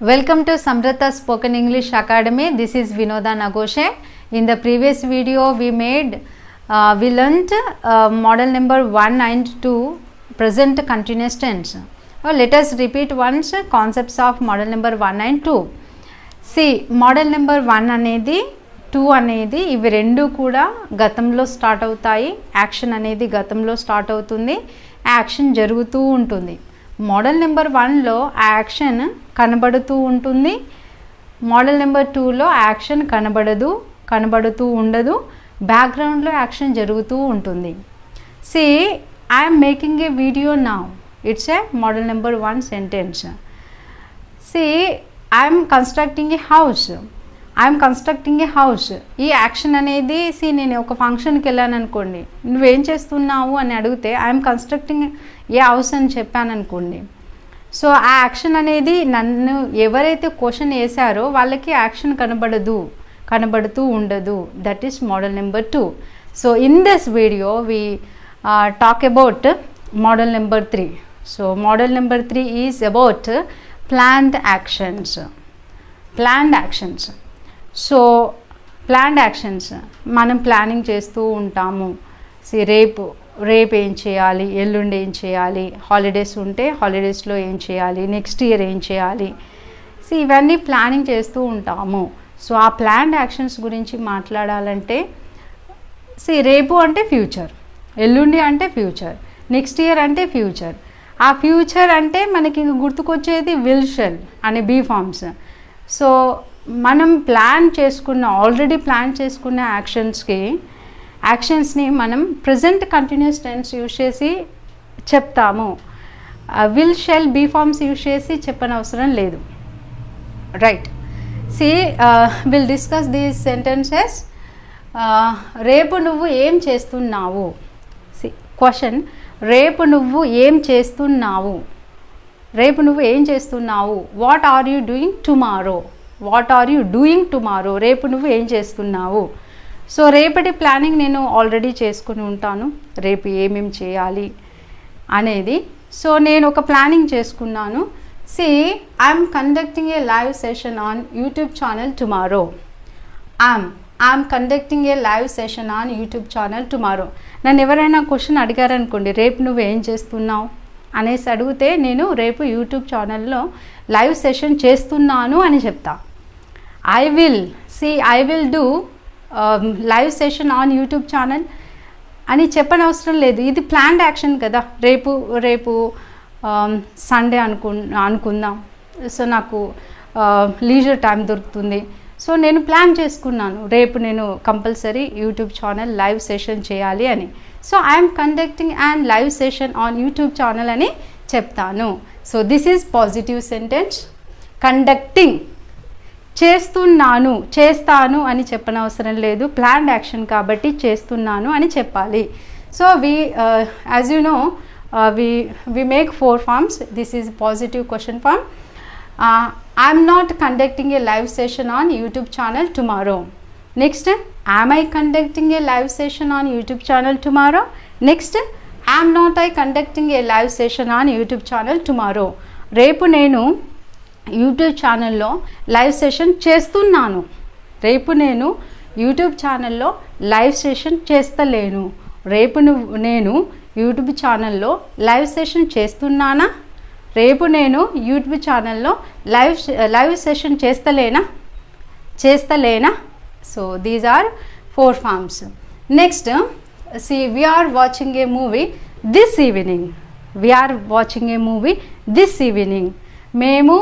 Welcome to Samrata Spoken English Academy. This is Vinoda Nagoshe. In the previous video we learnt model number 1 and 2 present continuous tense. Let us repeat once concepts of model number 1 and 2. See, model number 1 అనేది 2 అనేది ఇవి రెండు కూడా గతంలో start అవుతాయి. Action అనేది గతంలో start అవుతుంది, యాక్షన్ జరుగుతూ ఉంటుంది. మోడల్ నెంబర్ 1లో యాక్షన్ కనబడుతూ ఉంటుంది, మోడల్ నెంబర్ 2లో యాక్షన్ కనబడుతూ ఉండదు, బ్యాక్గ్రౌండ్లో యాక్షన్ జరుగుతూ ఉంటుంది. See I'm making a video now, it's a model number 1 sentence. See I'm constructing A house, ఈ యాక్షన్ అనేది నేను ఒక ఫంక్షన్కి వెళ్ళాను అనుకోండి, నువ్వేం చేస్తున్నావు అని అడిగితే ఐఎమ్ కన్స్ట్రక్టింగ్ ఏ హౌస్ అని చెప్పాను అనుకోండి. సో ఆ యాక్షన్ అనేది నన్ను ఎవరైతే క్వశ్చన్ వేశారో వాళ్ళకి యాక్షన్ కనబడుతూ ఉండదు. That is model number 2. So in this video we talk about model number 3. So model number 3 is about planned actions. So planned actions మనం ప్లానింగ్ చేస్తూ ఉంటాము. రేపు ఏం చేయాలి, ఎల్లుండి ఏం చేయాలి, హాలిడేస్ ఉంటే హాలిడేస్లో ఏం చేయాలి, నెక్స్ట్ ఇయర్ ఏం చేయాలి, ఇవన్నీ ప్లానింగ్ చేస్తూ ఉంటాము. సో ఆ ప్లాన్డ్ యాక్షన్స్ గురించి మాట్లాడాలంటే రేపు అంటే ఫ్యూచర్, ఎల్లుండి అంటే ఫ్యూచర్, నెక్స్ట్ ఇయర్ అంటే ఫ్యూచర్. ఆ ఫ్యూచర్ అంటే మనకి గుర్తుకొచ్చేది విల్ షెల్ అనే బీ ఫార్మ్స్. సో మనం ఆల్రెడీ ప్లాన్ చేసుకున్న యాక్షన్స్ని మనం ప్రజెంట్ కంటిన్యూస్ టెన్స్ యూజ్ చేసి చెప్తాము. Will shall be forms use చేసి చెప్పనవసరం లేదు. Right. Will discuss these sentences. రేపు నువ్వు ఏం చేస్తున్నావు? క్వశ్చన్, రేపు నువ్వు ఏం చేస్తున్నావు? What are you doing tomorrow? రేపు నువ్వు ఏం చేస్తున్నావు? సో రేపటి ప్లానింగ్ నేను ఆల్రెడీ చేసుకుని ఉంటాను, రేపు ఏమేమి చేయాలి అనేది. సో నేను ఒక ప్లానింగ్ చేసుకున్నాను. I'm conducting A live session on YouTube channel tomorrow. I'm conducting A live session on YouTube channel tomorrow. నన్ను ఎవరైనా క్వశ్చన్ అడిగారనుకోండి, రేపు నువ్వు ఏం చేస్తున్నావు అనేసి అడిగితే నేను రేపు యూట్యూబ్ ఛానల్లో లైవ్ సెషన్ చేస్తున్నాను అని చెప్తా. I will do live session on YouTube channel అని చెప్పనవసరం లేదు. ఇది ప్లాన్డ్ యాక్షన్ కదా. రేపు సండే అనుకుందాం. సో నాకు లీజర్ టైం దొరుకుతుంది. సో నేను ప్లాన్ చేసుకున్నాను, రేపు నేను compulsory YouTube channel live session చేయాలి అని. So I'm conducting and live session on YouTube channel అని చెప్తాను. So this is positive sentence. Conducting, చేస్తాను అని చెప్పనవసరం లేదు, ప్లాన్డ్ యాక్షన్ కాబట్టి చేస్తున్నాను అని చెప్పాలి. So as you know we make 4 forms. This is positive question form. I'm not conducting a live session on YouTube channel tomorrow. Next, am I conducting a live session on YouTube channel tomorrow? Next, am not I conducting a live session on YouTube channel tomorrow? రేపు నేను YouTube ఛానల్లో live session చేస్తున్నాను. రేపు నేను YouTube ఛానల్లో live session చేస్తలేను. నేను YouTube ఛానల్లో live session చేస్తున్నానా? రేపు నేను యూట్యూబ్ ఛానల్లో లైవ్ సెషన్ చేస్తలేనా? So these are 4 forms. Next, we are watching a movie this evening. మేము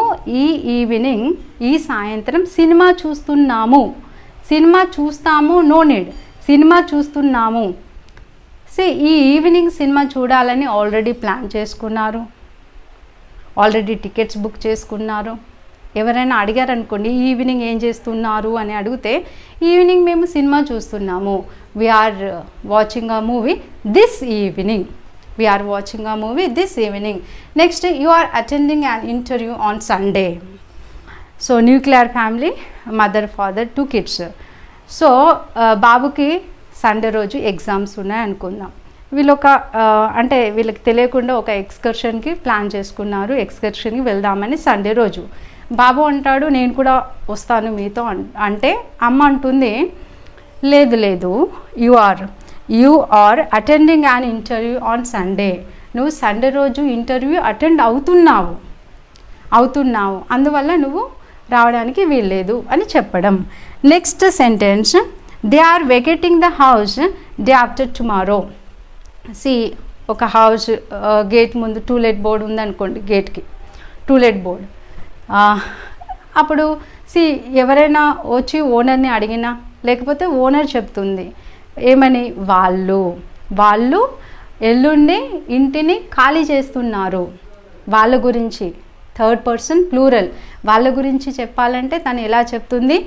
ఈ సాయంత్రం సినిమా చూస్తాము. నో నీడ్, సినిమా చూస్తున్నాము. ఈ ఈవినింగ్ సినిమా చూడాలని ఆల్రెడీ ప్లాన్ చేసుకున్నారు, ఆల్రెడీ టికెట్స్ బుక్ చేసుకున్నారు. ఎవరైనా అడిగారనుకోండి, ఈవినింగ్ ఏం చేస్తున్నారు అని అడిగితే, ఈవినింగ్ మేము సినిమా చూస్తున్నాము. We're watching a movie this evening. Next, you are attending an interview on Sunday. So nuclear family, mother, father, 2 kids. So బాబుకి సండే రోజు ఎగ్జామ్స్ ఉన్నాయి అనుకుందాం. వీళ్ళకి తెలియకుండా ఒక ఎక్స్కర్షన్కి ప్లాన్ చేసుకున్నారు, ఎక్స్కర్షన్కి వెళ్దామని సండే రోజు. బాబు అంటాడు నేను కూడా వస్తాను మీతో అంటే అమ్మ అంటుంది లేదు లేదు you are attending an interview on Sunday, నువ్వు సండే రోజు ఇంటర్వ్యూ అటెండ్ అవుతున్నావు అందువల్ల నువ్వు రావడానికి వీల్లేదు అని చెప్పడం. Next sentence, they are vacating the house day after tomorrow. సి ఒక హౌస్ గేట్ ముందు టూలెట్ బోర్డు ఉందనుకోండి, గేట్కి టూలెట్ బోర్డు. అప్పుడు సి ఎవరైనా వచ్చి ఓనర్ని అడిగినా లేకపోతే ఓనర్ చెప్తుంది ఏమని, వాళ్ళు ఎల్లుండి ఇంటిని ఖాళీ చేస్తున్నారు. వాళ్ళ గురించి థర్డ్ పర్సన్ ప్లూరల్, వాళ్ళ గురించి చెప్పాలంటే తను ఎలా చెప్తుంది,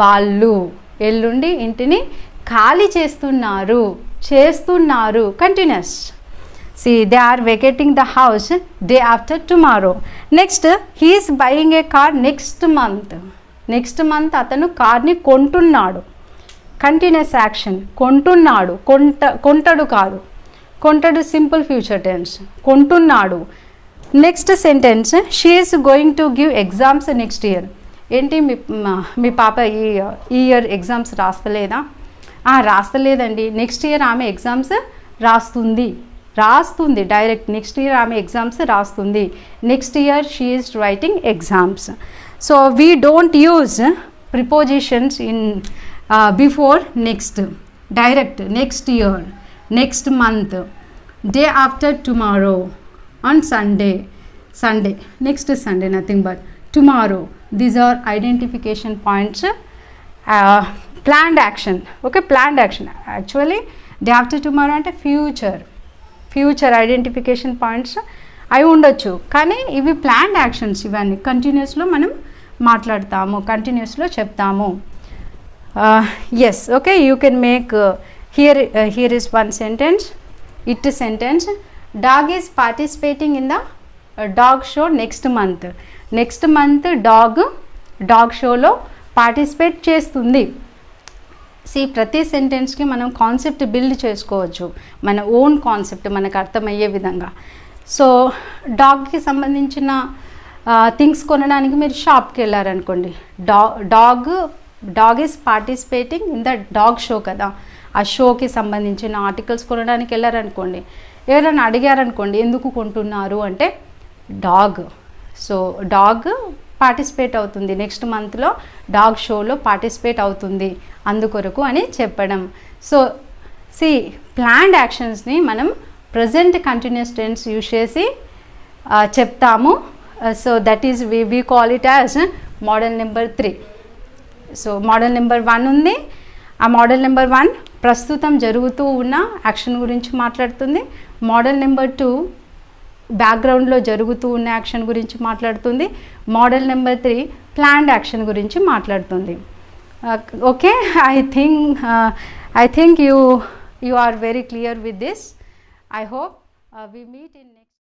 వాళ్ళు ఎల్లుండి ఇంటిని ఖాళీ చేస్తున్నారు continuous. See, they are vacating the house day after tomorrow. Next, he is buying a car next month. Next month అతను కార్ని కొంటున్నాడు. కంటిన్యూస్ యాక్షన్, కొంటున్నాడు, కొంటడు కాదు, కొంటడు సింపుల్ ఫ్యూచర్ టెన్స్, కొంటున్నాడు. Next sentence, she is going to give exams next year. ఏంటి మీ పాప ఈ ఇయర్ ఎగ్జామ్స్ రాస్తలేదా? రాస్తలేదండి, నెక్స్ట్ ఇయర్ ఆమె ఎగ్జామ్స్ రాస్తుంది డైరెక్ట్ నెక్స్ట్ ఇయర్ ఆమె ఎగ్జామ్స్ రాస్తుంది. Next year she is writing exams. So we don't use prepositions in before next, direct next year, next month, day after tomorrow, on Sunday, next Sunday, nothing but tomorrow. These are identification points. Planned action, okay, planned action actually day after tomorrow అంటే future identification points అవి ఉండొచ్చు, కానీ ఇవి planned actions. ఇవన్నీ కంటిన్యూస్లో మనం మాట్లాడతాము, కంటిన్యూస్లో చెప్తాము. Yes, okay, you can make here is one sentence, it sentence, dog is participating in the dog show next month dog షోలో పార్టిసిపేట్ చేస్తుంది. ప్రతి సెంటెన్స్కి మనం కాన్సెప్ట్ బిల్డ్ చేసుకోవచ్చు, మన ఓన్ కాన్సెప్ట్ మనకు అర్థమయ్యే విధంగా. సో డాగ్కి సంబంధించిన థింగ్స్ కొనడానికి మీరు షాప్కి వెళ్ళారనుకోండి, dog is participating in the dog show కదా, ఆ షోకి సంబంధించిన ఆర్టికల్స్ కొనడానికి వెళ్ళారనుకోండి, ఎవరైనా అడిగారనుకోండి ఎందుకు కొంటున్నారు అంటే డాగ్. సో డాగ్ పార్టిసిపేట్ అవుతుంది, నెక్స్ట్ మంత్లో డాగ్ షోలో పార్టిసిపేట్ అవుతుంది అందుకొరకు అని చెప్పడం. సో ప్లాన్డ్ యాక్షన్స్ని మనం ప్రజెంట్ కంటిన్యూస్ టెన్స్ యూజ్ చేసి చెప్తాము. So that is we call it as model number 3. So model number 1 ఉంది, ఆ మోడల్ నెంబర్ 1 ప్రస్తుతం జరుగుతూ ఉన్న యాక్షన్ గురించి మాట్లాడుతుంది. మోడల్ నెంబర్ 2 బ్యాక్గ్రౌండ్లో జరుగుతూ ఉన్న యాక్షన్ గురించి మాట్లాడుతుంది. మోడల్ నెంబర్ 3 ప్లాన్డ్ యాక్షన్ గురించి మాట్లాడుతుంది. Okay, I think you are very clear with this. I hope we meet in next